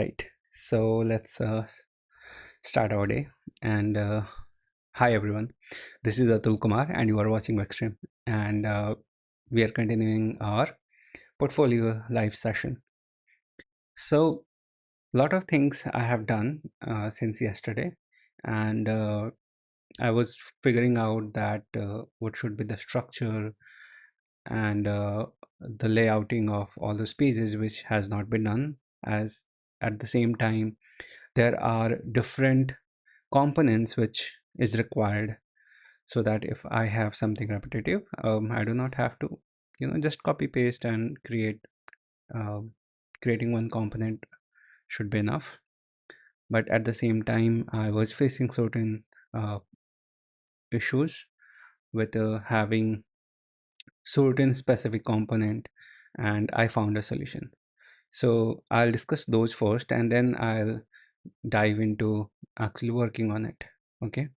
Right. So let's start our day. And Hi everyone. This is Atul Kumar, and you are watching uxtrim. And We are continuing our portfolio live session. So a lot of things I have done since yesterday, and I was figuring out that what should be the structure and the layouting of all those pages, which has not been done. As at the same time, there are different components which is required, so that if I have something repetitive, I do not have to just copy paste and creating one component should be enough. But at the same time, I was facing certain uh, issues with having certain specific component, and I found a solution. So I'll discuss those first, and then I'll dive into actually working on it. Okay.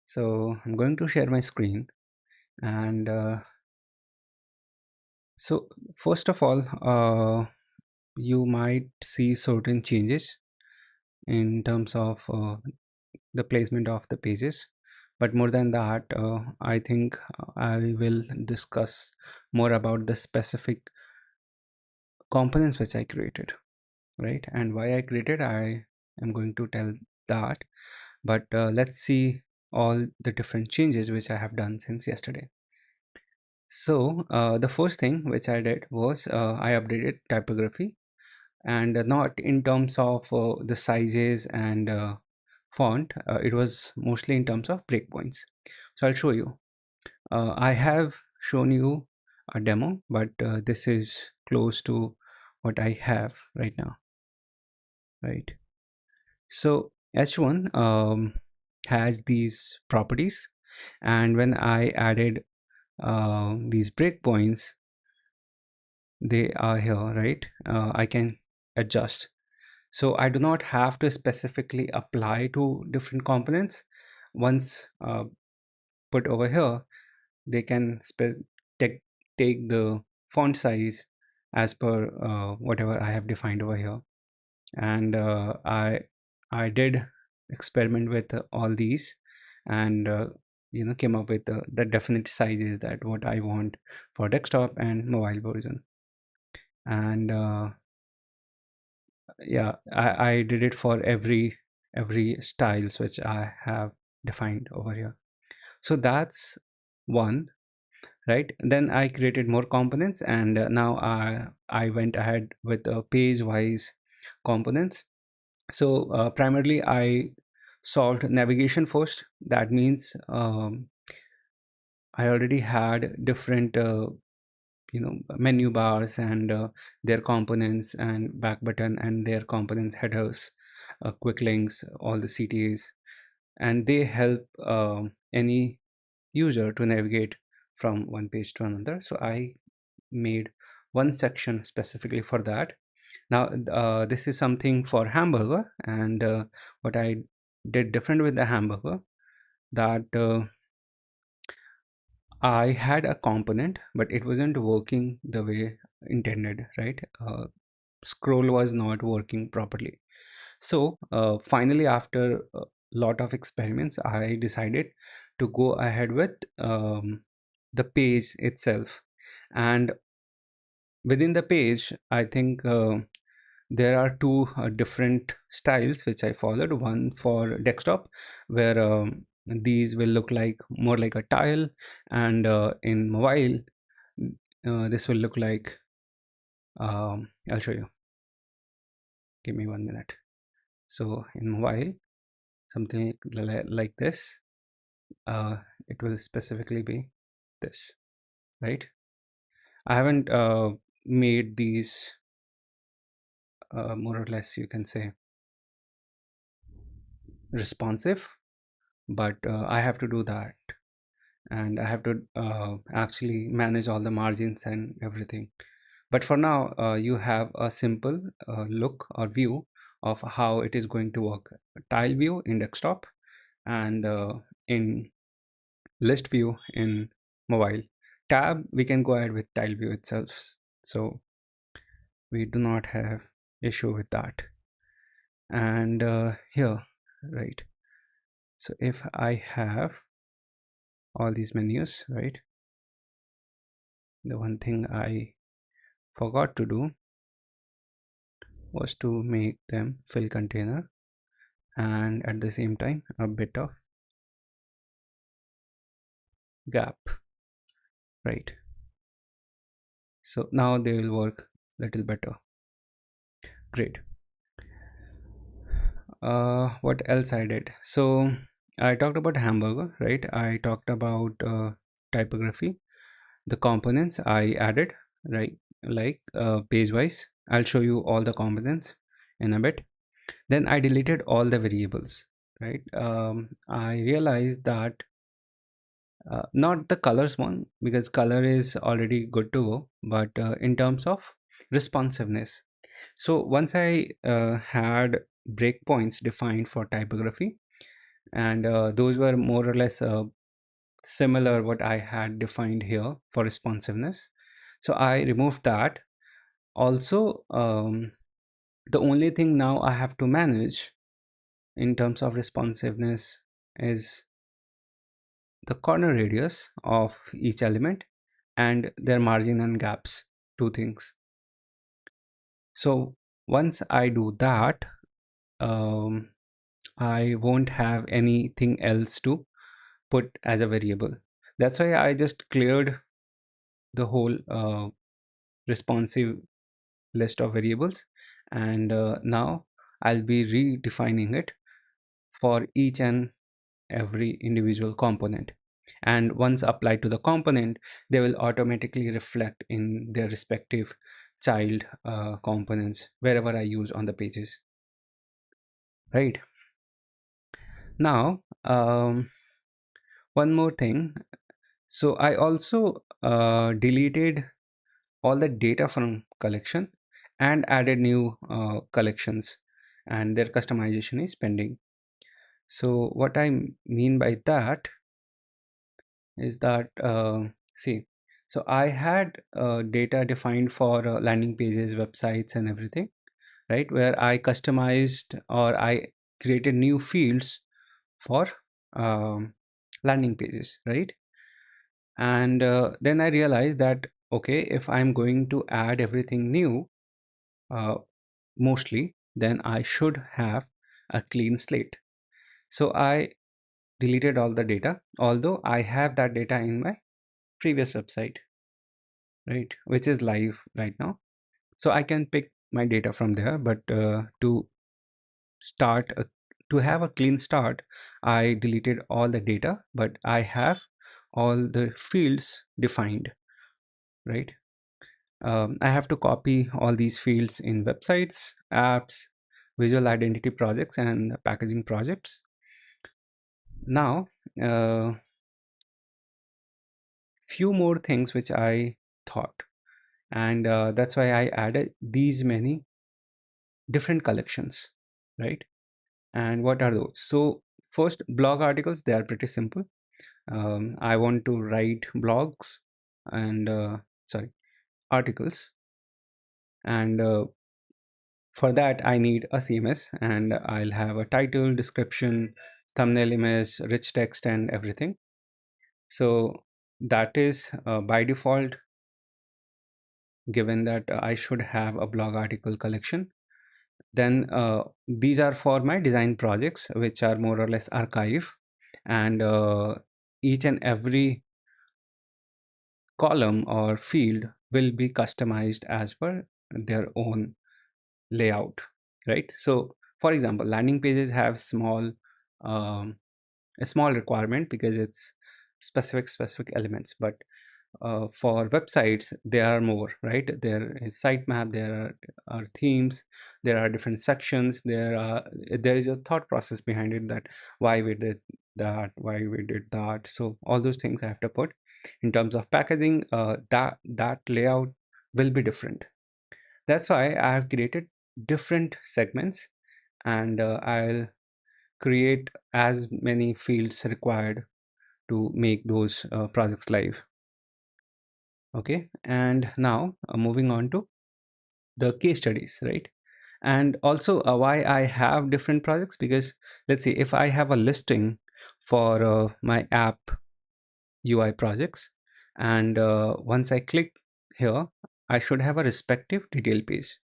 So I'm going to share my screen, and so first of all, you might see certain changes in terms of the placement of the pages. But more than that, I think I will discuss more about the specific components which I created, right? And why I created, I am going to tell that. But let's see all the different changes which I have done since yesterday. So the first thing which I did was I updated typography, and not in terms of the sizes and font. It was mostly in terms of breakpoints. So I'll show you. I have shown you a demo, but this is close to what I have right now, right? So H1 has these properties, and when I added these breakpoints, they are here, right? I can adjust. So I do not have to specifically apply to different components. Once put over here, they can take, take the font size as per whatever I have defined over here. And I did experiment with all these, and came up with the definite sizes that what I want for desktop and mobile version. And yeah, I did it for every styles which I have defined over here. So that's one, right? Then I created more components, and now I went ahead with page wise components. So primarily I solved navigation first. That means I already had different menu bars and their components, and back button and their components, headers, quick links, all the CTAs, and they help any user to navigate from one page to another. So I made one section specifically for that. Now this is something for hamburger, and what I did different with the hamburger, that I had a component, but it wasn't working the way intended, right? Scroll was not working properly. So finally, after a lot of experiments, I decided to go ahead with the page itself. And within the page, I think there are two different styles which I followed. One for desktop, where these will look like more like a tile, and in mobile, this will look like, I'll show you. Give me 1 minute. So in mobile, something like this, it will specifically be this, right? I haven't made these more or less, you can say, responsive, but I have to do that, and I have to actually manage all the margins and everything. But for now, you have a simple look or view of how it is going to work. Tile view in desktop, and in list view in mobile. Tab, we can go ahead with tile view itself, so we do not have issue with that. And here, right? So if I have all these menus, right, the one thing I forgot to do was to make them fill container, and at the same time a bit of gap, right? So now they will work little better. Great. What else I did? So I talked about hamburger, right? I talked about typography, the components I added, right? Like page wise, I'll show you all the components in a bit. Then I deleted all the variables, right? I realized that not the colors one, because color is already good to go, but in terms of responsiveness. So once I had breakpoints defined for typography, and those were more or less similar what I had defined here for responsiveness. So I removed that. Also, the only thing now I have to manage in terms of responsiveness is the corner radius of each element and their margin and gaps, two things. So once I do that, um, I won't have anything else to put as a variable. That's why I just cleared the whole responsive list of variables, and now I'll be redefining it for each and every individual component. And once applied to the component, they will automatically reflect in their respective child components wherever I use on the pages, right? Now, one more thing. So I also deleted all the data from collection and added new collections, and their customization is pending. So what I mean by that is that see, so I had data defined for landing pages, websites, and everything, right, where I customized or I created new fields for um, landing pages, right? And then I realized that okay, if I'm going to add everything new, uh, mostly, then I should have a clean slate. So I deleted all the data, although I have that data in my previous website, right, which is live right now. So I can pick my data from there, but to start a, to have a clean start, I deleted all the data, but I have all the fields defined, right? I have to copy all these fields in websites, apps, visual identity projects, and packaging projects. Now, few more things which I thought, and that's why I added these many different collections, right? And what are those? So, first, blog articles, they are pretty simple. I want to write blogs and sorry, articles, and for that, I need a CMS, and I'll have a title, description, thumbnail image, rich text, and everything. So that is by default given that I should have a blog article collection. Then these are for my design projects, which are more or less archive, and each and every column or field will be customized as per their own layout, right? So for example, landing pages have um, a small requirement because it's specific elements, but for websites there are more, right? There is sitemap, there are themes, there are different sections, there is a thought process behind it, that why we did that, why we did that. So all those things I have to put. In terms of packaging, that layout will be different. That's why I have created different segments, and I'll create as many fields required to make those projects live. Okay, and now moving on to the case studies, right? And also why I have different projects, because let's see, if I have a listing for my app UI projects, and once I click here, I should have a respective detail page,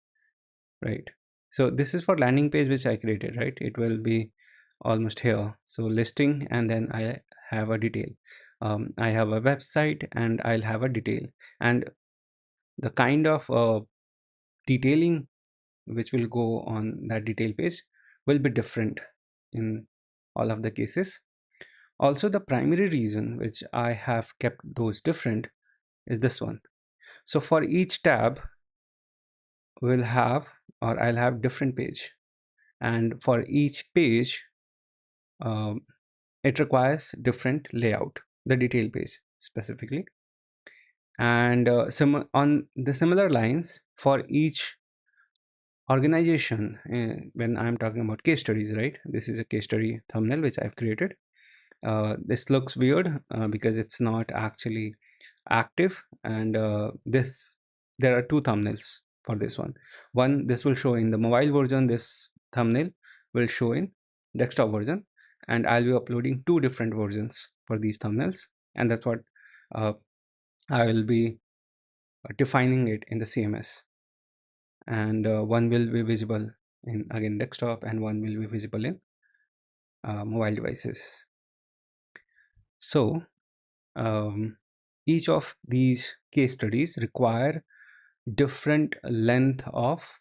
right? So this is for landing page which I created, right? It will be almost here. So listing, and then I have a detail. I have a website and I'll have a detail, and the kind of detailing which will go on that detail page will be different in all of the cases. Also, the primary reason which I have kept those different is this one. So for each tab will have, or I'll have different page, and for each page um, it requires different layout, the detail page specifically. And on the similar lines, for each organization, when I'm talking about case studies, right? This is a case study thumbnail which I've created. This looks weird because it's not actually active, and this there are two thumbnails for this one. One, this will show in the mobile version, this thumbnail will show in desktop version, and I'll be uploading two different versions for these thumbnails, and that's what uh, I will be defining it in the CMS. And one will be visible in, again, desktop, and one will be visible in mobile devices. So each of these case studies require different length of,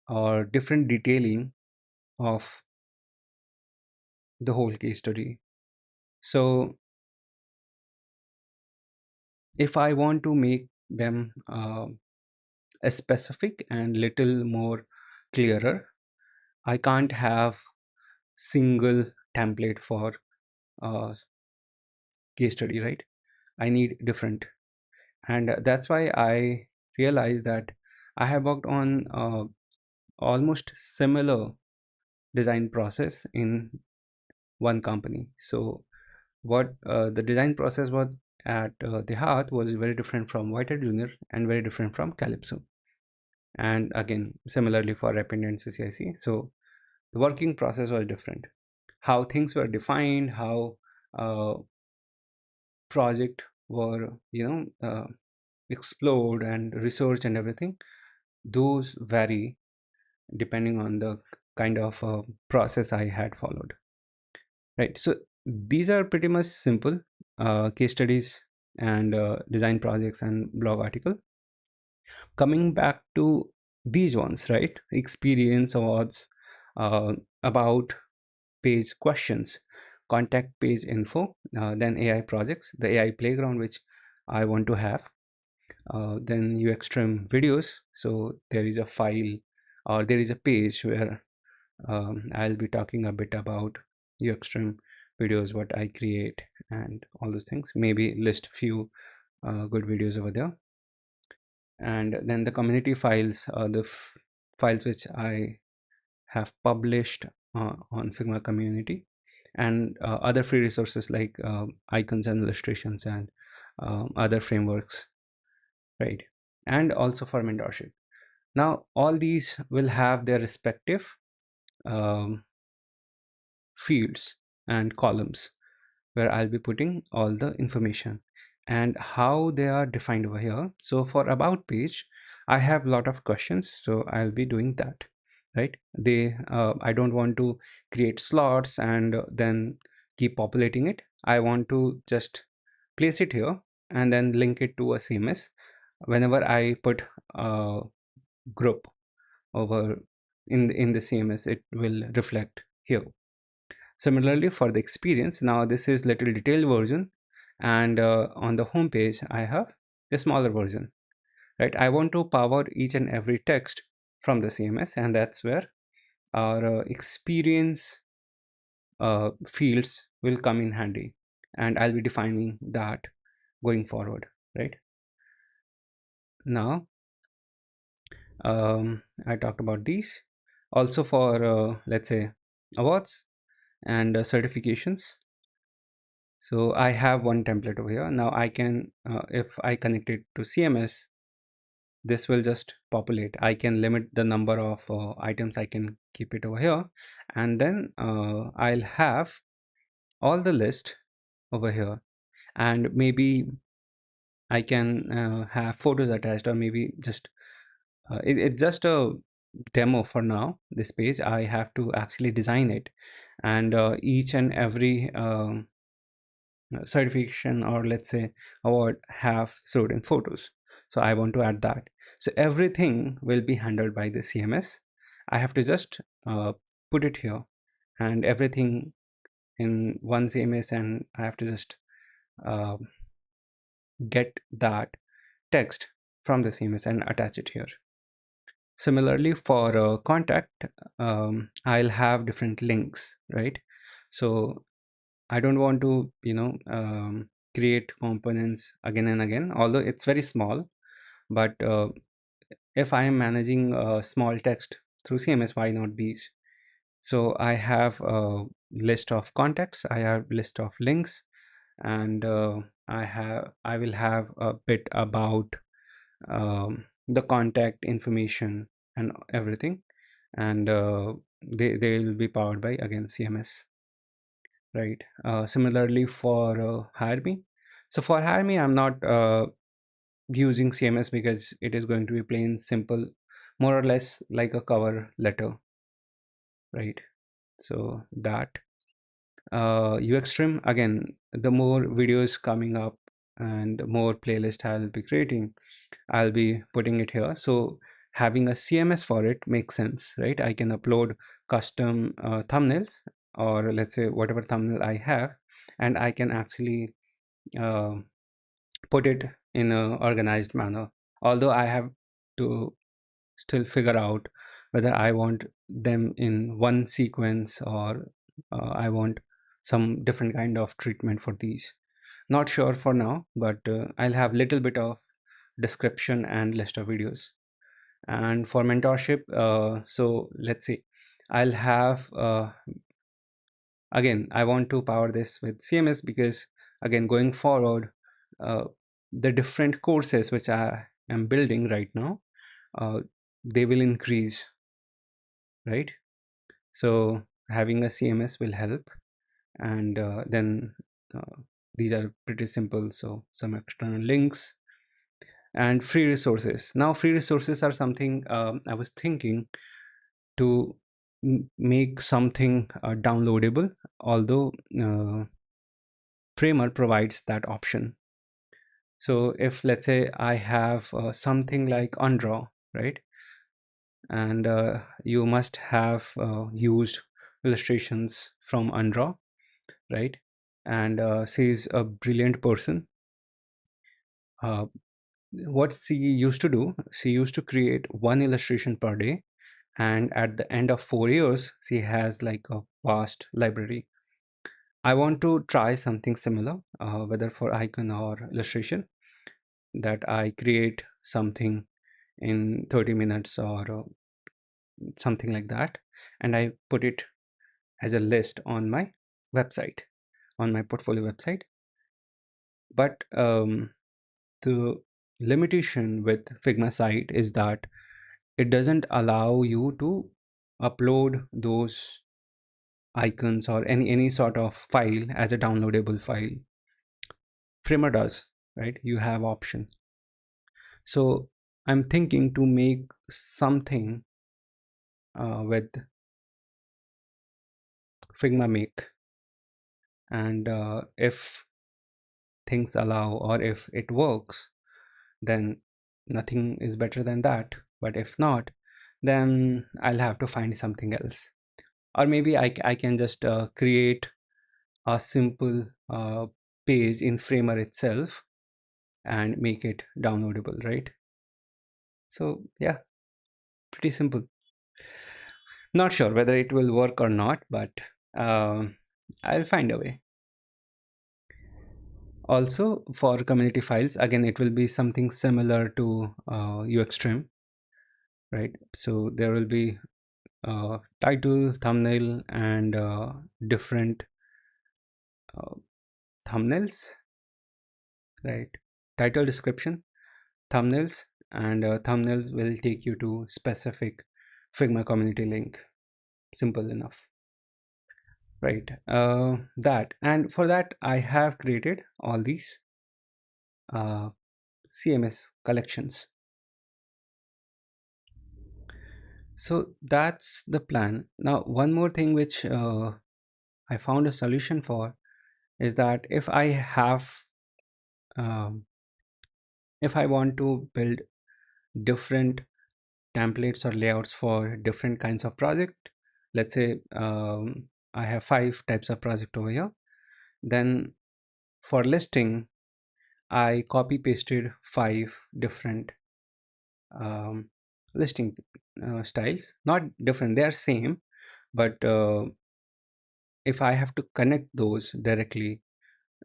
or different detailing of, the whole case study. So if I want to make them a specific and little more clearer, I can't have single template for case study, right? I need different. And that's why I realized that I have worked on almost similar design process in one company. So what the design process was at the heart was very different from Whitehead Junior, and very different from Calypso, and again similarly for Rapid and CCIC. So the working process was different, how things were defined, how uh, project were, explored and research and everything, those vary depending on the kind of process I had followed, right? So these are pretty much simple case studies and design projects and blog article. Coming back to these ones, right? Experience awards, uh, about page questions, contact page info, then AI projects, the AI playground which I want to have, then uxtrim videos. So there is a file, or there is a page where I'll be talking a bit about uxtrim videos, what I create, and all those things. Maybe list few good videos over there. And then the community files, the files which I have published on Figma community, and other free resources like icons and illustrations, and other frameworks, right? And also for mentorship. Now all these will have their respective um, fields and columns where I'll be putting all the information, and how they are defined over here. So for about page, I have a lot of questions, so I'll be doing that, right? I don't want to create slots and then keep populating it. I want to just place it here and then link it to a CMS. Whenever I put a group over in the CMS, it will reflect here. Similarly for the experience, now this is little detailed version, and on the home page I have a smaller version, right? I want to power each and every text from the CMS, and that's where our experience fields will come in handy, and I'll be defining that going forward, right? Now I talked about these. Also for let's say awards and certifications. So I have one template over here. Now I can, if I connect it to CMS, this will just populate. I can limit the number of items I can keep it over here, and then I'll have all the list over here, and maybe I can have photos attached, or maybe just it's just a demo for now. This page I have to actually design it, and each and every certification, or let's say award, have certain photos. So I want to add that. So everything will be handled by the CMS. I have to just put it here, and everything in one CMS, and I have to just uh, get that text from the CMS and attach it here. Similarly, for contact, I'll have different links, right? So I don't want to, create components again and again, although it's very small. But if I am managing small text through CMS, why not these? So I have a list of contacts, I have list of links, and I will have a bit about the contact information and everything, and they will be powered by, again, CMS, right? Similarly, for hire me, so for hire me, I'm not using CMS because it is going to be plain simple, more or less like a cover letter, right? So that uxtrim, again, the more videos coming up and the more playlist I'll be creating, I'll be putting it here. So having a CMS for it makes sense, right? I can upload custom thumbnails, or let's say whatever thumbnail I have, and I can actually uh, put it in a organized manner. Although I have to still figure out whether I want them in one sequence, or I want some different kind of treatment for these. Not sure for now, but I'll have little bit of description and list of videos. And for mentorship, so let's see, I'll have again, I want to power this with CMS because, again, going forward, uh, the different courses which I am building right now, uh, they will increase, right? So having a CMS will help, and then uh, these are pretty simple. So some external links and free resources. Now, free resources are something I was thinking to make something downloadable, although Framer provides that option. So if, let's say, I have something like Undraw, right? And you must have used illustrations from Undraw, right? And she's a brilliant person. Uh, what she used to do, she used to create one illustration per day, and at the end of 4 years, she has like a vast library. I want to try something similar, whether for icon or illustration, that I create something in 30 minutes, or something like that, and I put it as a list on my website, on my portfolio website. But the limitation with Figma Site is that it doesn't allow you to upload those icons or any sort of file as a downloadable file. Framer does, right? You have option. So I'm thinking to make something with Figma Make, and if things allow, or if it works, then nothing is better than that. But if not, then I'll have to find something else, or maybe I can just create a simple page in Framer itself and make it downloadable, right? So yeah, pretty simple. Not sure whether it will work or not, but I'll find a way. Also, for community files, again, it will be something similar to uxtrim, right? So there will be title, thumbnail, and different uh, thumbnails, right? Title, description, thumbnails, and thumbnails will take you to specific Figma community link. Simple enough, right? That, and for that I have created all these uh, CMS collections. So that's the plan. Now, one more thing which I found a solution for is that um, if I want to build different templates or layouts for different kinds of project, let's say I have 5 types of project over here, then for listing I copy pasted 5 different um, listing styles. Not different, they are same, but if I have to connect those directly,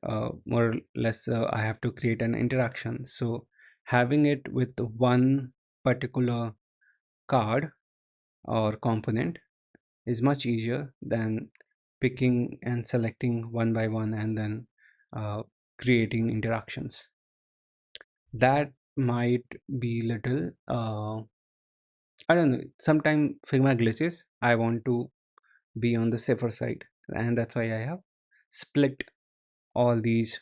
more or less I have to create an interaction. So having it with one particular card or component is much easier than picking and selecting one by one and then uh, creating interactions. That might be little I don't know, sometimes Figma glitches. I want to be on the safer side, and that's why I have split all these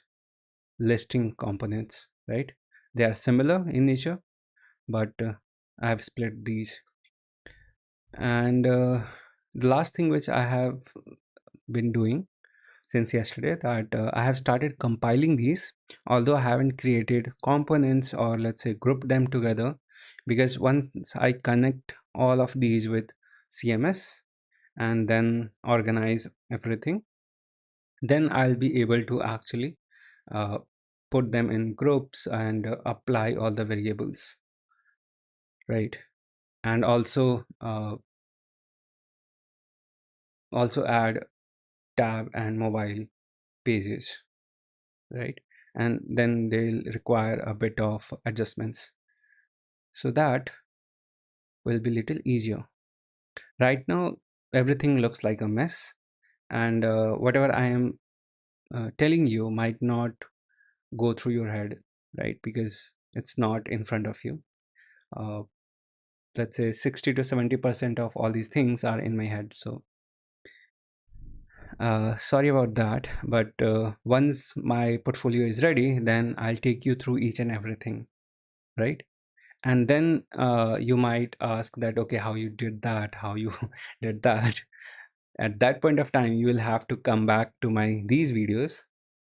listing components, right? They are similar in nature, but I have split these. And the last thing which I have been doing since yesterday, that I have started compiling these, although I haven't created components or let's say group them together, because once I connect all of these with CMS and then organize everything, then I'll be able to actually uh, put them in groups and apply all the variables, right? And also add tab and mobile pages, right? And then they'll require a bit of adjustments, so that will be little easier. Right now everything looks like a mess, and whatever I am telling you might not go through your head, right? Because it's not in front of you. uh, let's say 60 to 70% of all these things are in my head, so sorry about that. But once my portfolio is ready, then I'll take you through each and everything, right? And then you might ask that, okay, how you did that, how you did that. At that point of time you will have to come back to my these videos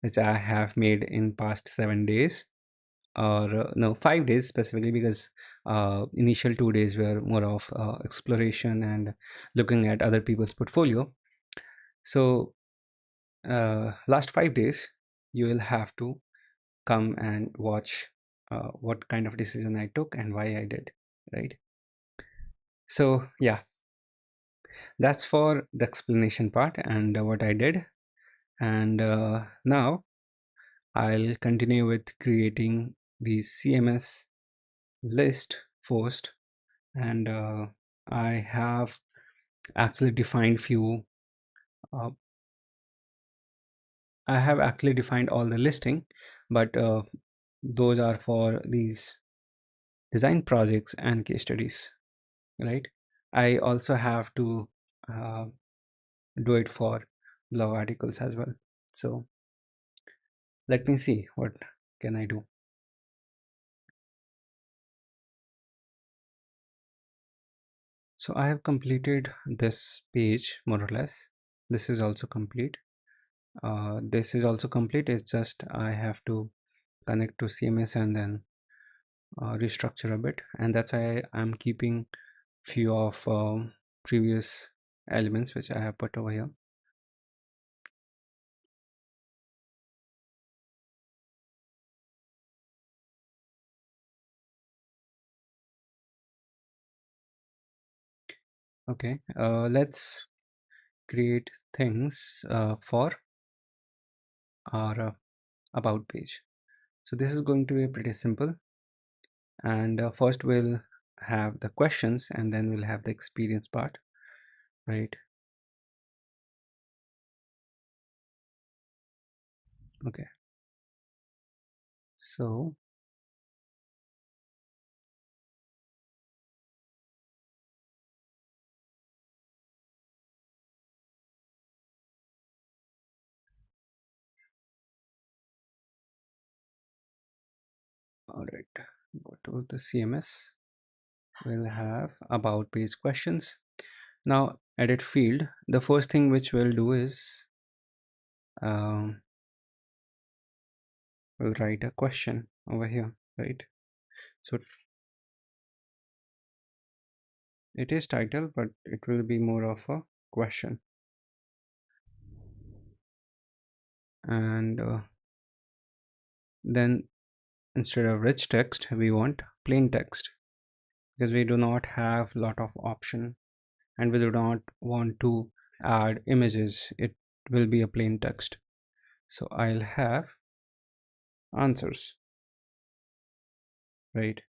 which I have made in past 7 days, or no, 5 days specifically, because initial 2 days were more of exploration and looking at other people's portfolio. So last 5 days you will have to come and watch what kind of decision I took and why I did, right? So yeah, that's for the explanation part and what I did. And now I'll continue with creating the CMS list first. And I have actually defined few uh, I have actually defined all the listing, but those are for these design projects and case studies, right? I also have to uh, do it for blog articles as well. So let me see what can I do. So I have completed this page more or less. This is also complete. This is also complete. It's just I have to connect to CMS and then restructure a bit, and that's why I'm keeping few of previous elements which I have put over here. Okay, let's create things for our about page. So this is going to be pretty simple, and first we'll have the questions and then we'll have the experience part, right? Okay, so to the CMS, we'll have about page questions. Now edit field, the first thing which we'll do is um, we'll write a question over here, right? So it is title, but it will be more of a question. And then instead of rich text, we want plain text, because we do not have lot of option and we do not want to add images. It will be a plain text. So I'll have answers, right?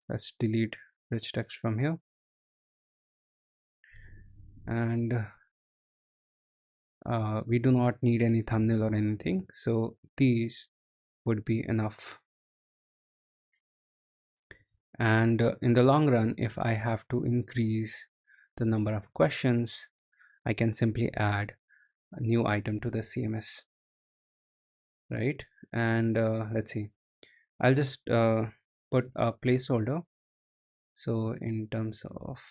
Let's delete rich text from here. And we do not need any thumbnail or anything, so these would be enough. And in the long run, if I have to increase the number of questions, I can simply add a new item to the CMS, right? And let's see, I'll just put a placeholder. So in terms of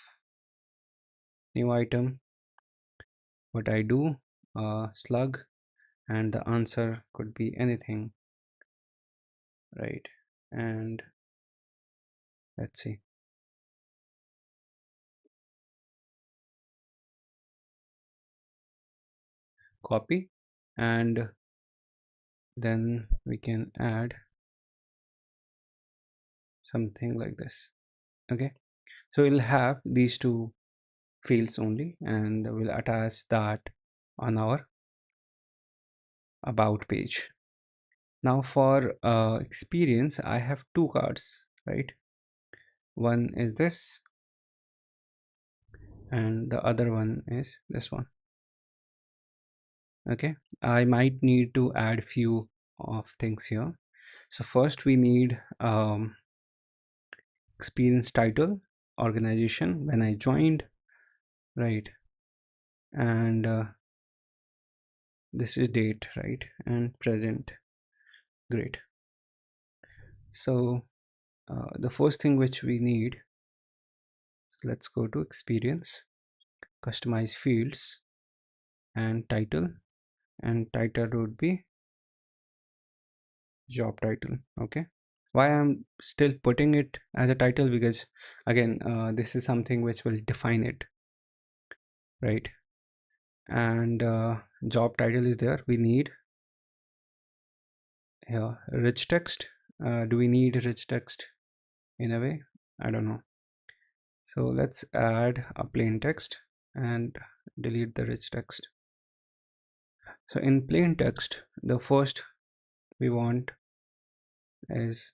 new item, what I do, slug, and the answer could be anything, right? And let's see, copy, and then we can add something like this. Okay, so we'll have these two fields only, and we'll attach that on our about page. Now for experience, I have two cards, right? One is this and the other one is this one. Okay, I might need to add few of things here. So first we need experience title, organization, when I joined, right? And this is date, right? And present. Great. So the first thing which we need, let's go to experience, customize fields, and title, and title would be job title. Okay, why I'm still putting it as a title, because again this is something which will define it, right? And job title is there. We need here rich text. Do we need rich text? In a way, I don't know. So let's add a plain text and delete the rich text. So in plain text, the first we want is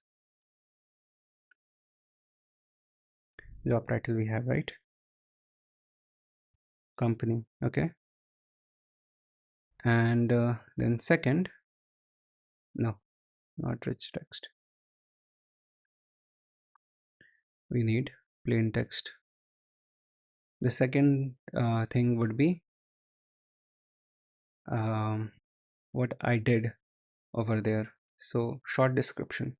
job title we have, right? Company. Okay, and then second, no, not rich text, we need plain text. The second thing would be um, what I did over there. So short description.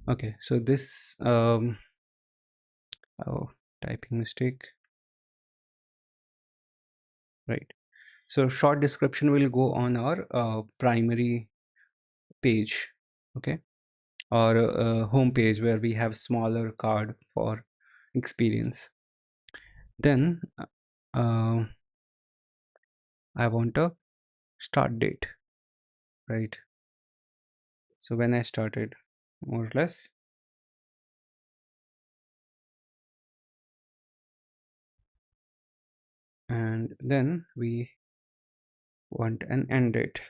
Okay, so this oh, typing mistake, right? So short description will go on our primary page, okay, or home page where we have smaller card for experience. Then uh, I want a start date, right? So when I started, more or less. And then we want an end date,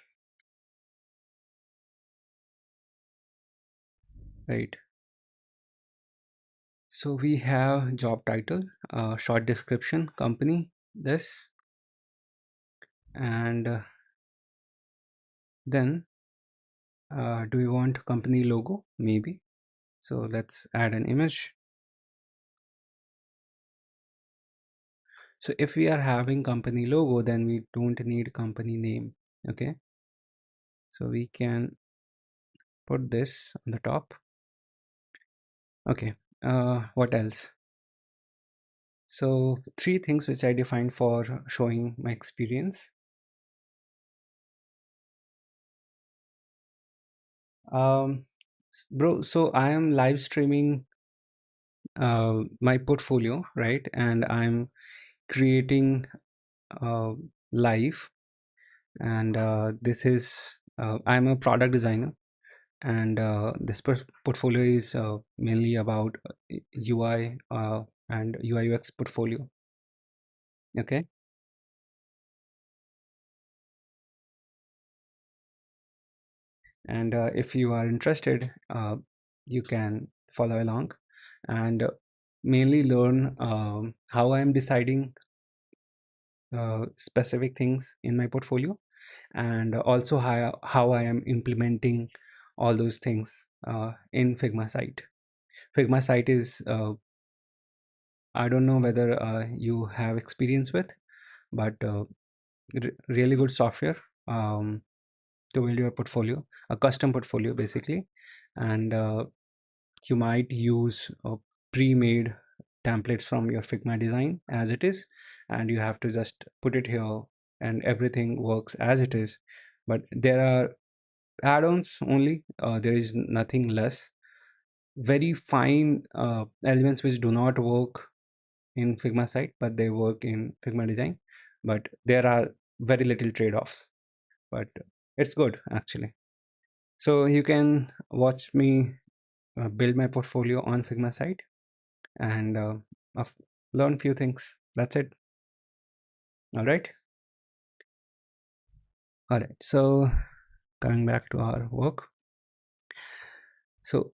right? So we have job title, short description, company, this, and then do we want company logo? Maybe. So let's add an image. So if we are having company logo, then we don't need company name. Okay, so we can put this on the top. Okay, what else? So three things which I defined for showing my experience. um Bro, so I am live streaming my portfolio, right? And I'm creating uh, live, and this is I'm a product designer, and this portfolio is mainly about UI and UI UX portfolio. Okay, and if you are interested, you can follow along and mainly learn how I am deciding specific things in my portfolio, and also how I am implementing all those things in Figma site. Figma site is I don't know whether you have experience with, but really good software to build your portfolio, a custom portfolio basically. And you might use pre-made templates from your Figma design as it is, and you have to just put it here, and everything works as it is. But there are add-ons only, there is nothing less. Very fine elements which do not work in Figma site, but they work in Figma design. But there are very little trade-offs, but it's good actually. So you can watch me build my portfolio on Figma site, and of- learn few things. That's it. All right. All right. So coming back to our work. So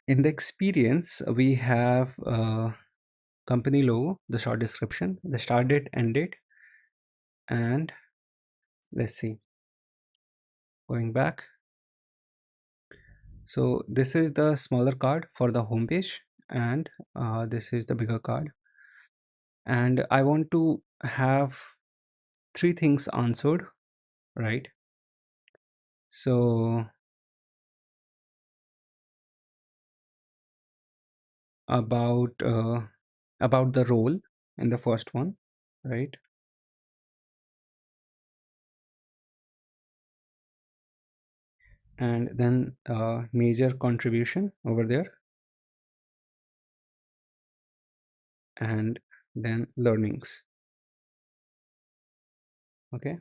in the experience, we have company logo, the short description, the start date, end date, and let's see, going back. So this is the smaller card for the home page, and this is the bigger card. And I want to have three things answered, right? So about about the role in the first one, right? And then major contribution over there, and then learnings. Okay,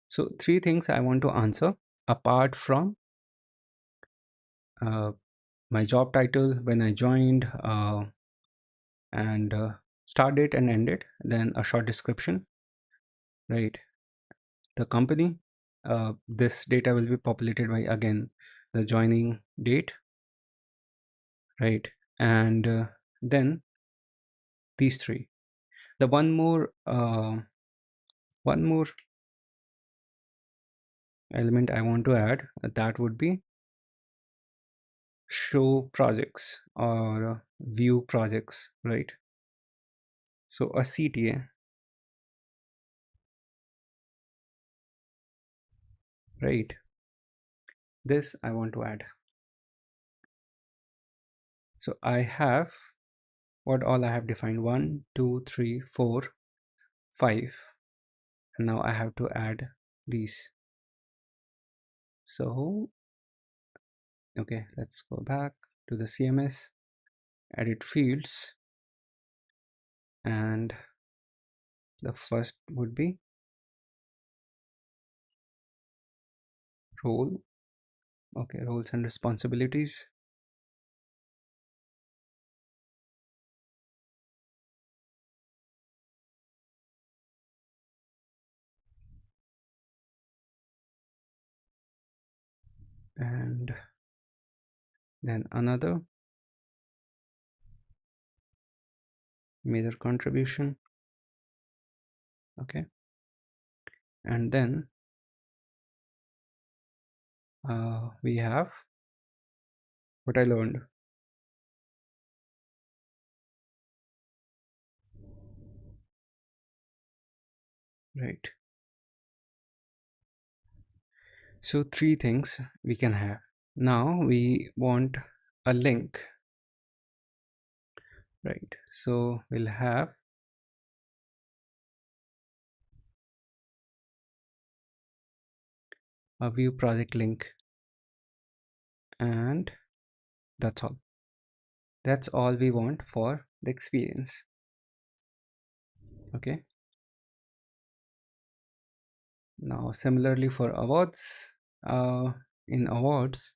so three things I want to answer apart from uh, my job title when I joined, and start date and end date, then a short description, right? The company, this data will be populated by again the joining date, right? And then these three. The one more element I want to add, that would be show projects or view projects, right? So a CTA, right? This I want to add. So I have what all I have defined: one, two, three, four, five, and now I have to add these. So okay, let's go back to the CMS, edit fields, and the first would be role. Okay, roles and responsibilities, and then another major contribution. Okay, and then we have what I learned. right? So three things we can have. Now we want a link, right? So we'll have a view project link, and that's all. That's all we want for the experience. Okay. Now similarly for awards, in awards,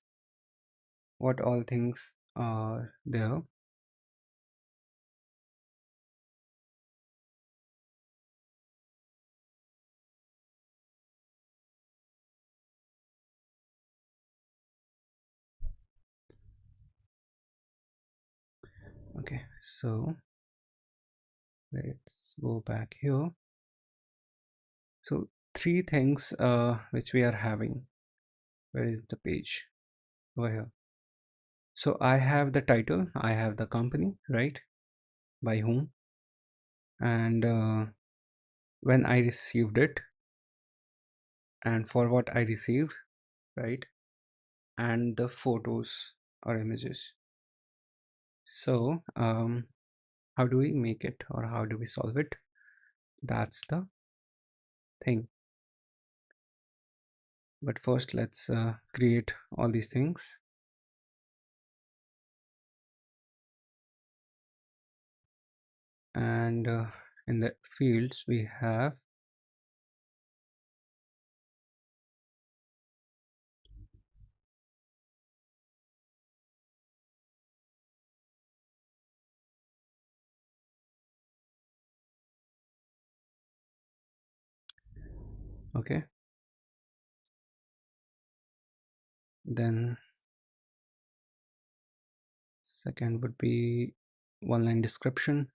what all things are there? Okay, so let's go back here. So three things which we are having. Where is the page? Over here. So I have the title, I have the company, right? By whom, and when I received it, and for what I received, right? And the photos or images. So how do we make it, or how do we solve it? That's the thing. But first let's create all these things. And in the fields we have, okay, then second would be one line description.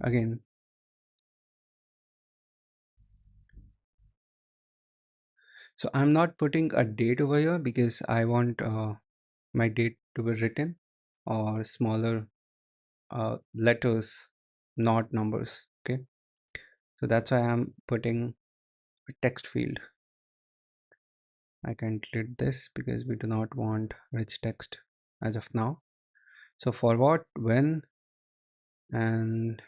Again, so I'm not putting a date over here because I want my date to be written or smaller letters, not numbers. Okay, so that's why I'm putting a text field. I can delete this because we do not want rich text as of now. So for what, when, and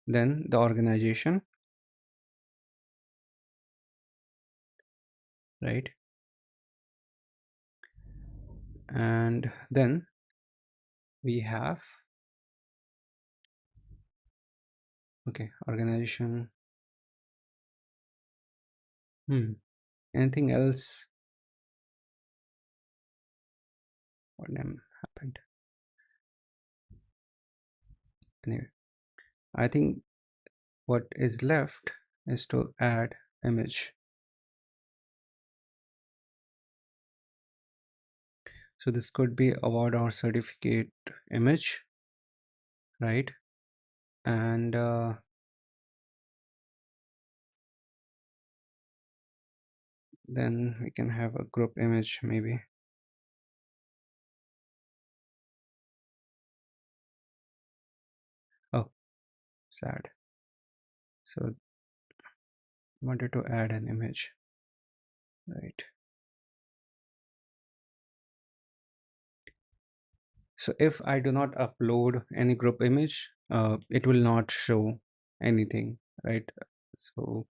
then the organization, right? And then we have, okay, organization. Anything else? What name happened? Anyway, I think what is left is to add image. So this could be award or certificate image, right? And then we can have a group image maybe. Oh, sad. So wanted to add an image, right? So if I do not upload any group image, it will not show anything, right? So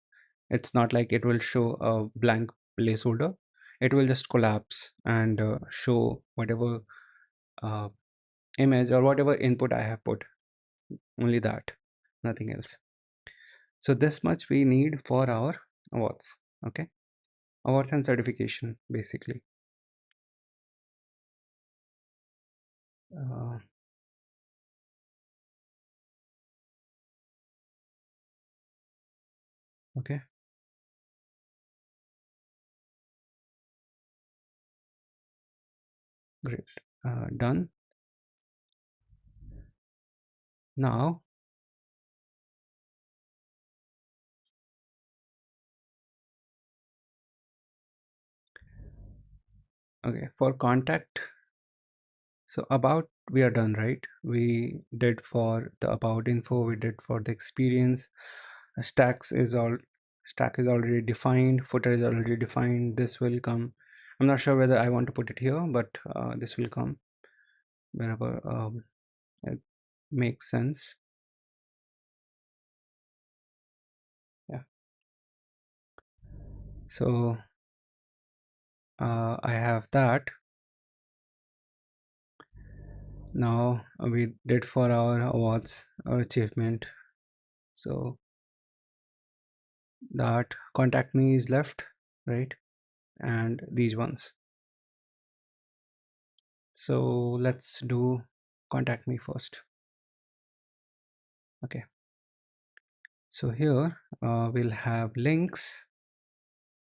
it's not like it will show a blank placeholder. It will just collapse and show whatever uh, image or whatever input I have put, only that, nothing else. So this much we need for our awards. Okay, awards and certification basically. uh, okay, great. Done. Now, okay, for contact, so about we are done, right? We did for the about info, we did for the experience. Stacks is all stack is already defined, footer is already defined. This will come. I'm not sure whether I want to put it here, but this will come wherever it makes sense. Yeah. So I have that. Now we did for our awards, our achievement. So that contact me is left, right? And these ones. So let's do contact me first. Okay. So here we'll have links,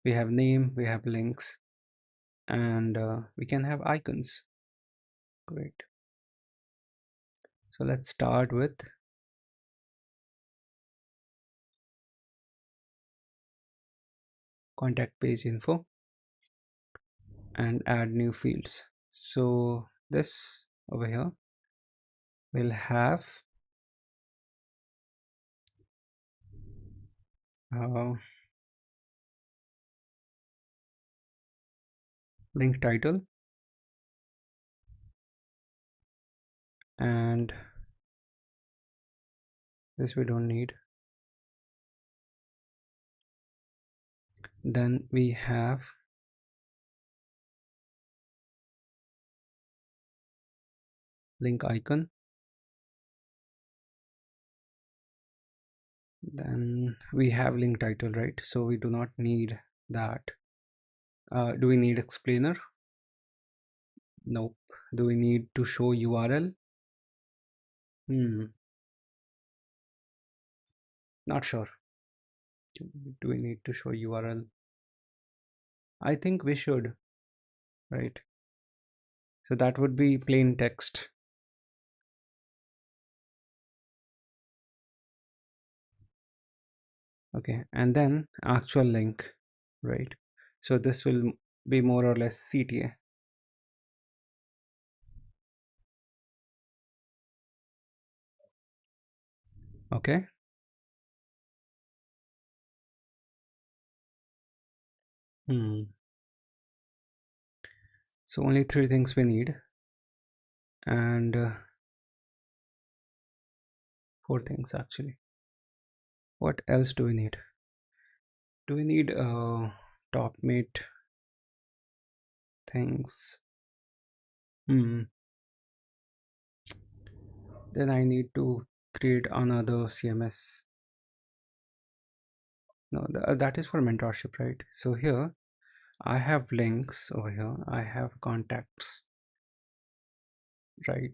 we have name, we have links, and we can have icons. Great. So let's start with contact page info and add new fields. So this over here will have uh, link title, and this we don't need. Then we have link icon, then we have link title, right? So we do not need that. Do we need explainer? Nope. Do we need to show URL? Not sure. Do we need to show URL? I think we should, right? So that would be plain text. Okay, and then actual link, right? So this will be more or less CTA. Okay. Hmm. So only three things we need, and four things actually. What else do we need? Do we need top mate things? Hmm. Then I need to create another CMS. No, that is for mentorship, right? So here I have links over here. I have contacts, right?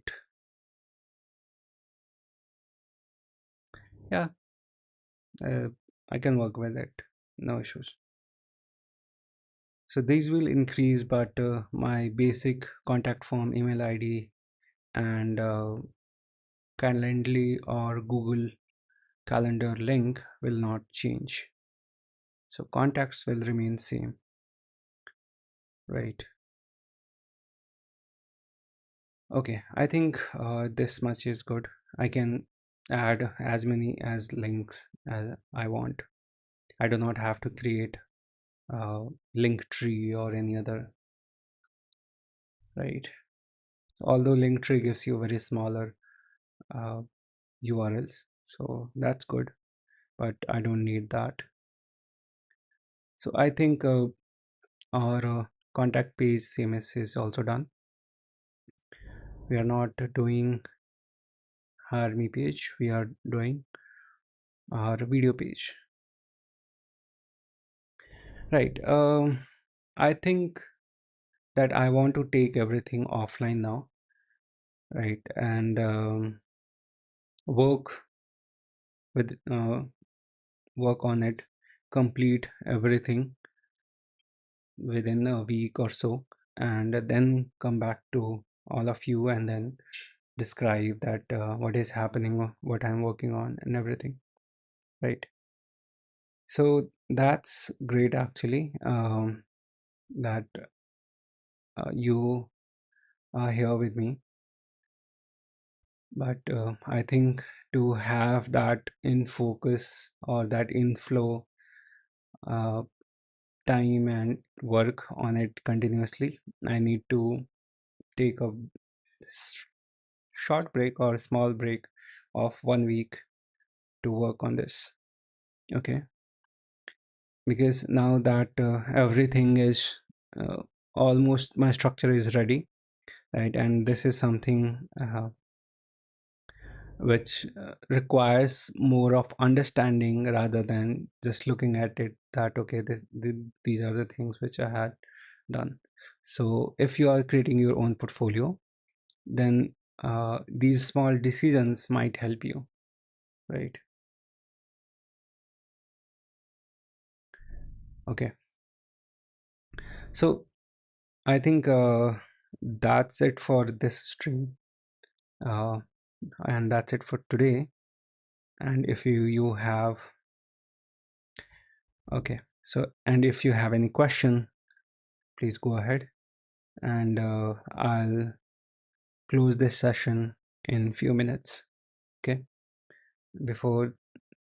Yeah, uh, I can work with it. No issues. So these will increase, but my basic contact form, email ID, and Calendly or Google Calendar link will not change. So contacts will remain same, right? Okay, I think this much is good. I can add as many as links as I want. I do not have to create a link tree or any other, right? Although link tree gives you very smaller uh, URLs, so that's good, but I don't need that. So I think our contact page CMS is also done. We are not doing our me page, we are doing our video page, right? I think that I want to take everything offline now, right? And work with work on it, complete everything within a week or so, and then come back to all of you and then describe that what is happening, what I'm working on, and everything, right? So that's great actually, that you are here with me. But I think to have that in focus or that inflow uh, time and work on it continuously, I need to take a s- short break or small break of 1 week to work on this. Okay, because now that everything is almost, my structure is ready, right? And this is something which requires more of understanding rather than just looking at it that okay, these are the things which I had done. So if you are creating your own portfolio, then these small decisions might help you, right? Okay, so I think that's it for this stream, uh, and that's it for today. And if you have, okay, so and if you have any question, please go ahead, and I'll close this session in few minutes. Okay, before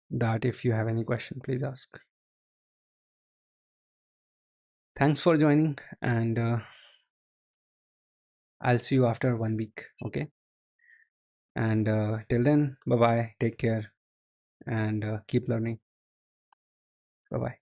that, if you have any question, please ask. Thanks for joining, and I'll see you after 1 week. Okay, and till then, bye bye, take care, and keep learning. Bye bye.